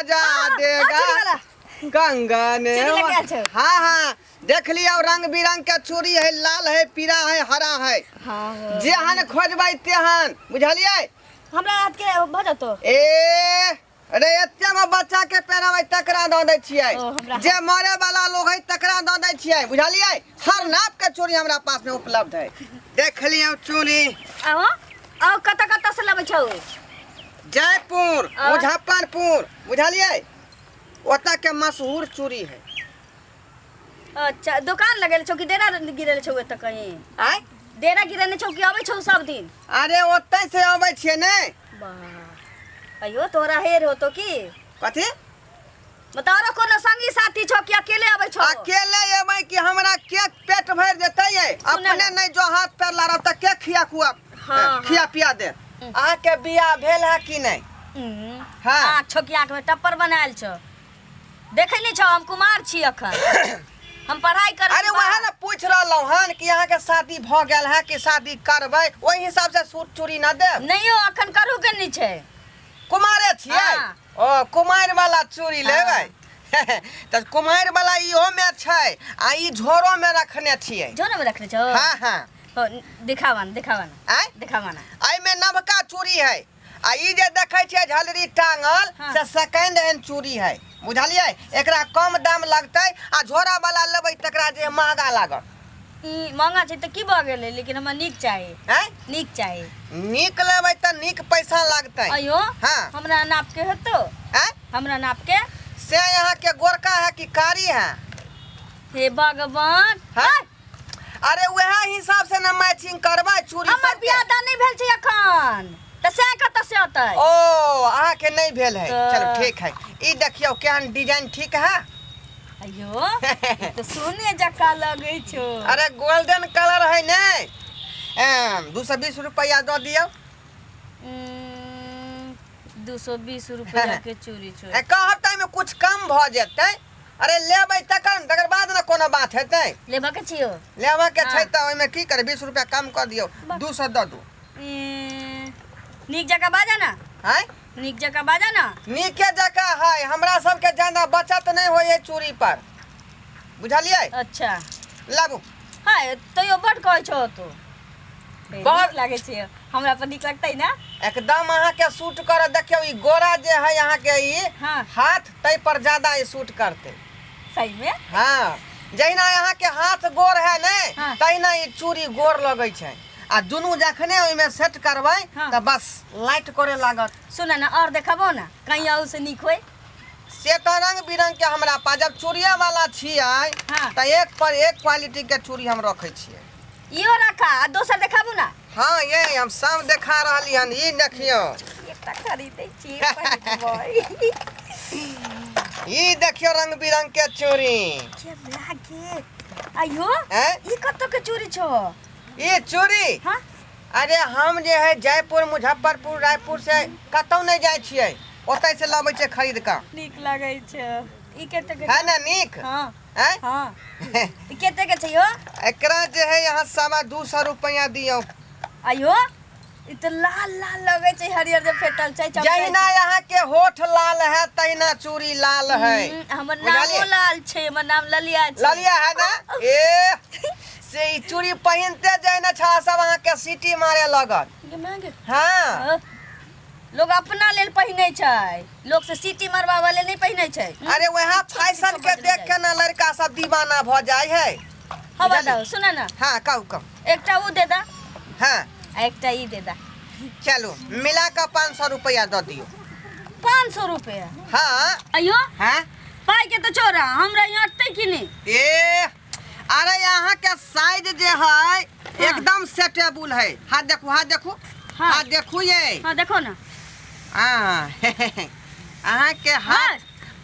सजा देगा कंगन। हाँ हाँ देख लिया रंग बिरंग के चूड़ी है, लाल है, पीला है, हरा है। हाँ जेहन खोजबै तेहन बुझलिए। हमरा हाथ के भजो तो ए अरे एते में बच्चा के पहनावे तकरा द दै छियै, जे मरे वाला लोग है तकरा द दै छियै बुझलिए। हर नाप के चूड़ी हमरा पास में उपलब्ध है। देख लियो चूड़ी। आओ आओ कत से लेबै छौ? जयपुर मुजफ्फरपुर बुझलिए, ओता के मशहूर चूड़ी है। अच्छा दुकान लगेल छौ कि डेरा गिरेल छौ एत कहीं? आय डेरा गिरेने छौ कि आबै छौ सब दिन? अरे ओतै से आबै छियै ने। वाह अयो तोरा हेर हो तो की कथी बताओ कोनो संगी साथी छौ कि अकेले आबै छौ? अकेले एबै कि हमरा के पेट भर देतै ये? अपने नहीं जो हाथ पैर लारब त के खिया खुआ खिया पिया दे। अहाँ के बियाह भेल है कि नहीं? हां आँख छौ कि आँख में टप्पर बनायल छौ? देखै नहीं छौ हम कुमार छी अखन। हम पढ़ाई कर। अरे वहां ना पूछ रहलौ हन कि अहाँ के शादी भ गेल है कि शादी करबै, ओही हिसाब से सूट चूड़ी ना दे। नहीं हो अखन करू के नहीं छै। कुमारे छियै? ओ कुमार वाला चूड़ी लेबै। त कुमार वाला इहो में छै आ ई झोरो में रखने छियै। झोरो में रखने छौ? हां हां हो दिखावन आय दिखावन। आई में नवका चूड़ी है आ ई जे देखै छियै झलरी टांगल से सेकंड हैंड चूड़ी है बुझलिए। एकरा कम दाम लगतै आ झोरा वाला लेबै तकरा जे महंगा लागत। ई महंगा छै त की भ गेलै, लेकिन हमरा नीक चाहिए। हैं नीक चाहिए। नीक लेबै त नीक पैसा लगतै। अयो हां हमरा नाप के हेतो? हैं हमरा नाप के से यहाँ के गोरका है कि कारी है? हे भगवान हैं अरे वह हिसाब से ना मैचिंग करबै चूड़ी। हमर बियाह दान नहीं भेल छै अखन त से कत से होतै? ओ अहाँ के नहीं भेल है। चलो ठीक है। ई देखियो केहन डिजाइन ठीक है। अयो तो सोने जका लगे छो। अरे गोल्डन कलर है ने। 220 रुपया दो दियो। 220 रुपया के चूड़ी छो। कहब त में कुछ कम भ जेतै। अरे लेबै तखन तकर बाद ना कोनो बात हेतै। लेबा के छियो? लेबा के छै त ओइ में की करे 20 रुपया कम कर दियो। 200 दो दू। नीक जका बाजा ना। हैं नीक जका बाजा ना। नीके जका है। हमरा सब के ज्यादा बचत नहीं होय चूड़ी पर बुझलिए। अच्छा लाबू। हां तो यो बड कहै छौ तो बहुत लागे छै। हमरा पर नीक लगतै ना एकदम। अहाँ के सूट कर देखियो ई गोरा जे है यहाँ के ई हाथ तै पर ज्यादा ई सूट करते। सही में? हाँ जहिना यहाँ के हाथ गोर है ने तहिना ई चूड़ी गोर लगै छै आ दुनू जखने ओइ में सेट करबै त बस लाइट करे लागत। सुन ना और देखाबो ना कहीं आउ से नीक होय। से तो रंग बिरंग के हमरा पास जब चूड़िया वाला छियै त एक पर एक क्वालिटी के चूड़ी हम रखै छियै। इहो रखा आ दोसर देखाबू ना। हाँ ये हम सब देखा रहली हन। ई देखियो एकटा खरीदै छी पहिरबै। ई देखियो रंग बिरंग के चूड़ी के लागे। अयो हैं ई कत्तो के चूड़ी छो? ई चूड़ी हां अरे हम जे है जयपुर मुजफ्फरपुर रायपुर से कतौ नहीं जाय छियै, ओतै से लाबै छै खरीद के। नीक लागै छै। ई केते के है ना नीक? हां हैं हां ई केते के छै यो? एकरा जे है यहाँ 250 रुपया दियो। अयो ई त लाल लाल लगे छै, हरियर जे फेटल छै। जहिना यहाँ के होठ लाल है तहिना चूड़ी लाल है। हमर नाम लाल छै, हमर नाम ललिया छै। ललिया है ना? ए से ई चूड़ी पहिनते जाय ना छा सब अहाँ के सीटी मारे लगत। हां लोग अपना लेल पहिने छै, लोग से सीटी मरवावे लेल नहीं पहिने छै। अरे वहाँ फैशन के देख के ना लड़का सब दीवाना भ जाय है। हां बताओ सुना ना। हां कहू एकटा उ दे दा। हां एकटा ई दे दा। चलो मिला के 500 रुपया दो दियो। 500 रुपया? हां अयो हां पाई के तो छोरा हमरा यहाँ अटते कि नहीं? ए अरे यहाँ के साइज जे है एकदम सेटेबल है। हाथ देखो हाथ देखो ये। हां देखो ना। अहाँ के हाथ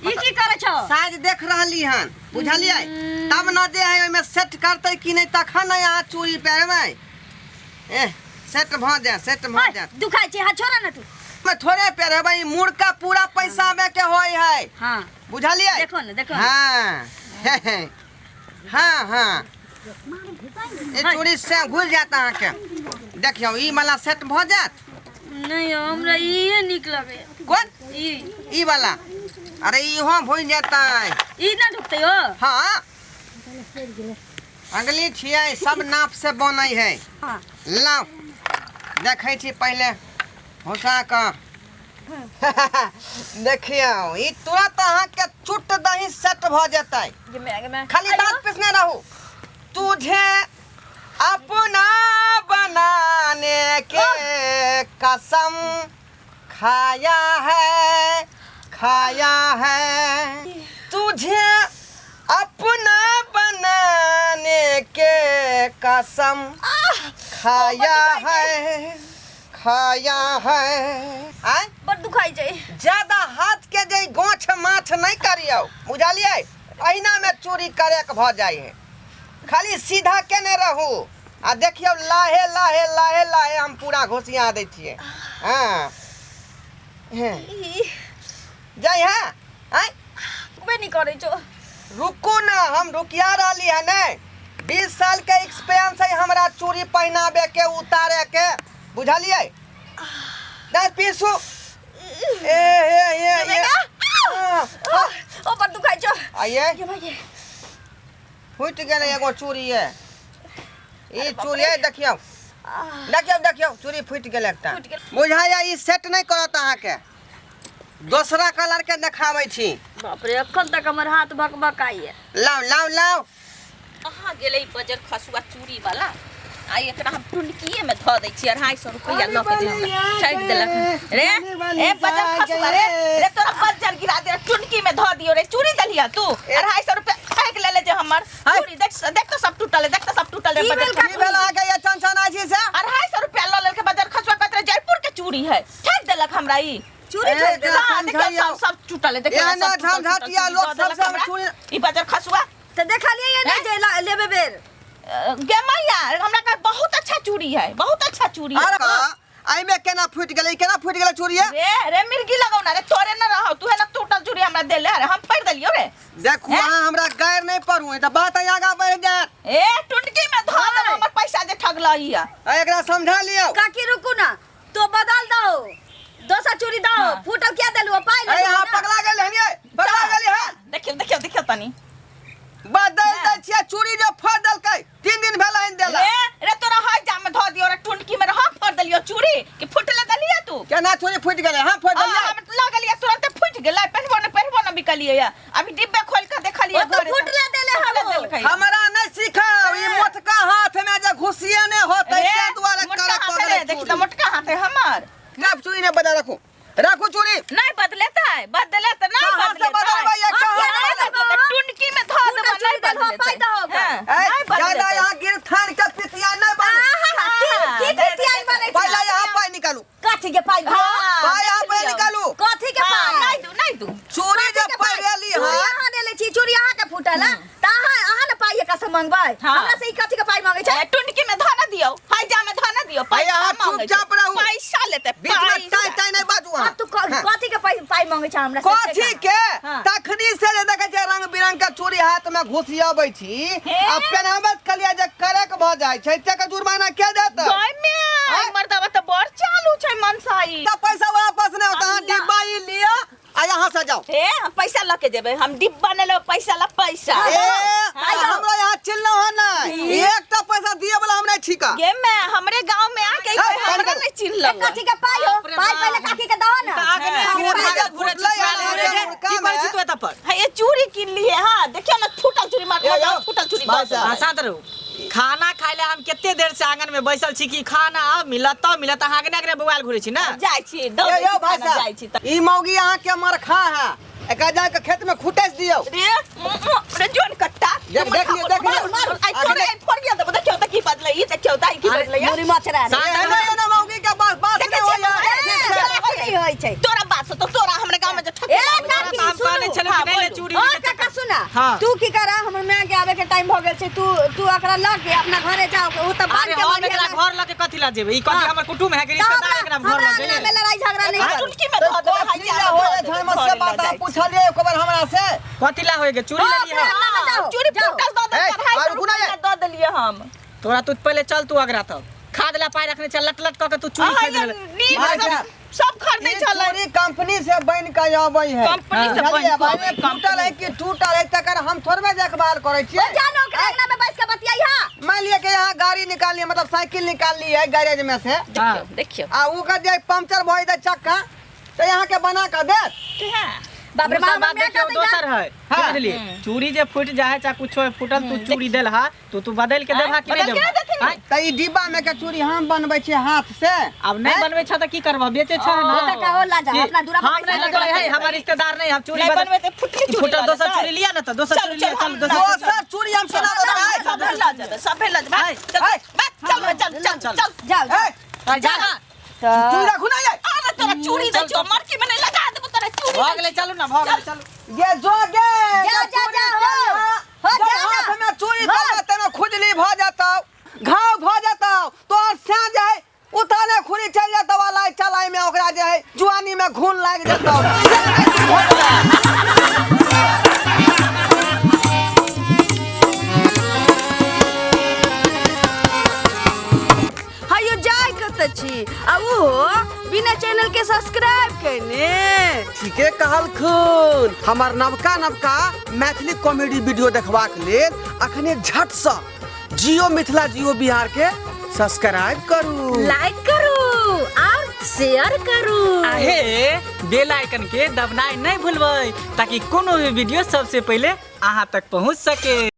ई की करे छौ? साइज देख रहली हन बुझलिए। तब न दे है ओइ में सेट करते कि नहीं तखन यहाँ चूड़ी पहनबै। सेट भ जा दुखाई छै हाथ छोड़ा ना तू। मैं थोड़े पहनबै मुर्का पूरा पैसा में के होय है। हां बुझलिए। देखो ना देखो। हां हां ये चूड़ी से घुल जाता है के। देखियो ई वाला सेट भ जात। नहीं हमरा ई नीक लगे। कौन? ई वाला अरे इहो भूल जाता है। ई ना ढुकते हो। हाँ अगली छियै सब नाप से बनै है। हाँ लाओ देखै छी पहले घुसा कऽ देखियो ई तुरंत अहाँ के चुट दही सेट भ जेतै। खाली दांत पिसने रहू। तुझे अपना बनाने के कसम खाया है तुझे अपना बनाने के कसम खाया है। आय बड़ दुखाई जाए। ज्यादा हाथ के जे गोछ माछ नहीं करियो बुझलिए। अहिना में चोरी करे के भ जाए है। खाली सीधा केने रहू आ देखियो लाहे लाहे लाहे लाहे हम पूरा घोसिया दै छियै। हाँ जाय है आय बे नहीं करे छो। रुको ना हम रुकिया रहली है ने। 20 साल के एक्सपीरियंस है हमरा चूड़ी पहनाबे के उतारे के बुझलिए। दस पीसू ए ओ बड़ दुखाई छो। आइए ये भाई फुट गेलै एगो चूड़ी है। ई चूड़ी है देखियो देखियो चूड़ी फुट गेलै एकटा। फुट गेल। बुझाया ई सेट नहीं करत अहाँ के। दूसरा कलर के देखाबै छी। बाप रे अखन तक हमर हाथ भकभकाई है। लाओ लाओ लाओ कहाँ गेलै बजर खसुआ चूड़ी वाला। आ एकरा हम टुनकिए में ध दै छी 250 रुपया ल के दे हमरा ठग देलक रे। ए बजर खसुआ रे तोरा बजर गिरा दे टुनकी में ध दियो रे। चूड़ी दलिया तू 250 रुपया ठग ले जे हमर चूड़ी देख तो सब टूटल है। देख तो सब टूटल है बजर की भेल अहाँ के ये चंचन आजी से 250 रुपया ल लेल के बजर खसुआ पत्र जयपुर के चूड़ी है। ठग देलक हमरा ई चूड़ी ए, ठोक देला। हाँ, देखियो सब टूटल है। देखियो एहना सब टूटल, झंझटिया टूटल, लोग टूटल, सबसे हमरा चूड़ी ई बजर खसुआ तो देखा लिए ये नहीं जे लेबे बेर। गे मैया हमरा का बहुत अच्छा चूड़ी है। बहुत अच्छा चूड़ी है। अरे आई में केना फुट गेलै केना फुट गेलै चूड़ी है। रे मिर्गी लगाओ ना रे तोरे न रहो तू है ना टूटल चूड़ी हमरा देले रे हम पढ़ दलियो रे। देखू अहाँ हमरा गैर नहीं पढ़ू त बात आगा बढ़ जात। ए टुनकी में धो दे हमर पैसा जे ठगलही है। एकरा समझा लियो। काकी रुकू ना तो बदल दो। दोसर चूड़ी दो। फूटल क्या देलु पाई ले। अरे यहाँ पगला गेल हनिए पगला गेली है। देखियो तनी बदल दै छियै चूड़ी जे फोड़ देलकै 3 दिन भेल हन देला। रे तोरा हय जा में धो दियो रे टुनकी में हम फोड़ दलियो चूड़ी कि फुटले दलिया तू। केना चूड़ी फुट गेलै हां फोड़ देलियै। हम लगलिए तुरंत फुट गेलै पहनबो न बिकलिए या अभी डिब्बे खोल के देखलिए तो फुटले देले हम। हमरा नहीं सिखाओ ई मोटका हाथ में जे घुसिए ने होतै के द्वारा करे पड़े। देख त मोटका हाथ है हमर। कब चूड़ी ने बदल रखो रखो चूड़ी नहीं बदलेता है बदले तो नहीं कहाँ से बदलेता बदलबै है। ये कहाँ टुनकी में धो दे नहीं बदलेता है। ज्यादा यहाँ गिर थान के पितिया नहीं बनो। की पितियाई बनै छै। पहले यहाँ पाई निकालू। काठी के पाई दो। पाई यहाँ पे निकालू। काठी के पाई। नहीं दू चूड़ी जे पहिरेली चूड़ी हां अहाँ देले छी चूड़ी अहाँ के फूटल है त अहाँ न पाई का से मंगबै। हाँ। हमरा से ई काठी के पाई मांगे छै। टुनकी में धो न दियो हाईजा में धो न दियो पैसा यहाँ मांगे चुपचाप रहू। पैसा लेते बीच में टाई टाई नहीं बाजू अब हां। तू काठी के पाई मांगे छै हमरा से। कथी के हाँ। तखनी से जे देखे छै रंग बिरंग के चूड़ी हाथ में घुसियाबै छी आ पहनाबत कलिया जे करे के भ जाय छै ते के जुर्माना के देत। गाय में मर्दवा तो बड़ चालू छै मनसाई। त पैसा वापस नहीं होता डिब्बा ही लिया आ यहाँ से जाओ। ए हम पैसा लेके जेबे हम डिब्बा ने ले पैसा ला पैसा। ए हमरा यहाँ चिल्लो है ना एकटा पैसा दिए वाला हम नहीं छिका। ये मैं हमरे गांव में आके हमरा नहीं चिन्ह लो। काठी के पाई हो पाई पहले काठी के दो ना। हां ये चूड़ी किन लिए हां देखियो ना फूटल चूड़ी मार फूटल चूड़ी मार। शांत रहू। खाना खाइले हम केते देर से आंगन में बैसल छी कि खाना मिलत आगने आगने बौआल घुरे छी ना। जाय छी दो यो भाई जाय छी साहब ई मौगी यहाँ के मरखा है एका जा के खेत में खुटेस दियो। रे जोन कट्टा देखिए आई छोड़े फोड़ गया देखियो त की बदले ई देखियो दाई की बदले मोरी मछरा ना मौगी के बात नहीं हो नहीं होय छै। तोरा बात तो तोरा हमरे गांव में जो ठके काकी हम कहने चले कि नहीं ले चूड़ी ओ के काका सुना हाँ। तू की करा हमर मैं के आवे के टाइम हो गेल छै। तू अकरा ल के अपना घरे जाओ ओ त बांध अरे के हम एकरा घर लके कथि ला जेबे ई कथि हमर कुटुम है कि रिश्तेदार एकरा घर हमरा लके में लड़ाई झगड़ा नहीं कर। चुटकी में धो दे हाई जा हो धर्म से बात पूछलिए खबर हमरा से कथि ला होए के चूड़ी ले लिया जाओ चूड़ी फूटल दो दे ए, 250 और गुना रुपया दो देलिए हम। तोरा तू पहले चल तू अगरा तब खाद ला पाई रखने चल लट लट क के तू चूड़ी खरीद ले। सब खरीदे चल चोरी कंपनी से बन के आबै है। कंपनी से बुझलियै? बन भाई टूटल है कि टूटल है तकर हम थोड़बे देखभाल करे छियै। जानो ओकरा अंगना में बैठ के बतियाइहा। मान लिया कि यहाँ गाड़ी निकाल लिया, मतलब साइकिल निकाल ली है गैरेज में से, देखियो आ उ का जे पंक्चर भऽ जाए चक्का तो यहाँ के बना के देत। बाप रे बाप, बात देखियो दोसर है बुझलिए। चूड़ी जे फूट जाए चाहे कुछो फूटल तू चूड़ी देल हा तो तू बदल के देबा कि नहीं देबा? त ई डिब्बा में के चूड़ी हम बनबै छियै हाथ से। अब नहीं बनबै छ त की करबा? बेचे छ ओ ना। त कहो ला जा अपना दूरा हम नहीं लगले है, हमार रिश्तेदार नहीं, हम चूड़ी बनवे बनवे फुटली फूटल दोसर चूड़ी लिया ना, तो दोसर चूड़ी लिया, चल दोसर दोसर चूड़ी हम सुना देबै। सब ला जा सब ला जा चल चल चल चल जाओ ए जा चूड़ी रखू ना ये। अरे तोरा चूड़ी दे जो मरकी में नहीं लगा देबो तोरा चूड़ी भाग ले, चलू ना, भाग ले, चलू। ये जो गे जा जा जा हो जब जा हाथ ना। में चूड़ी देबै तमे खुजली भ जातौ, घाव भ जातौ, तोर साँझ है उताने खुरी चल जातौ, वाला चलाई में ओकरा जे है जुआनी में घून लाग जातौ। हायो जाय कत छी आ ओहो बिना चैनल के सब्सक्राइब कइने। ठीके कहलखुन। हमार नवका नवका मैथिली कॉमेडी वीडियो देखबाक लेल अखने झट सँ जियो मिथिला जियो बिहार के सब्सक्राइब करू, लाइक करू और शेयर करू। आहे बेल आइकन के दबनाइ नहीं भूलबै ताकि कोनो भी वीडियो सबसे पहले अहाँ तक पहुंच सके।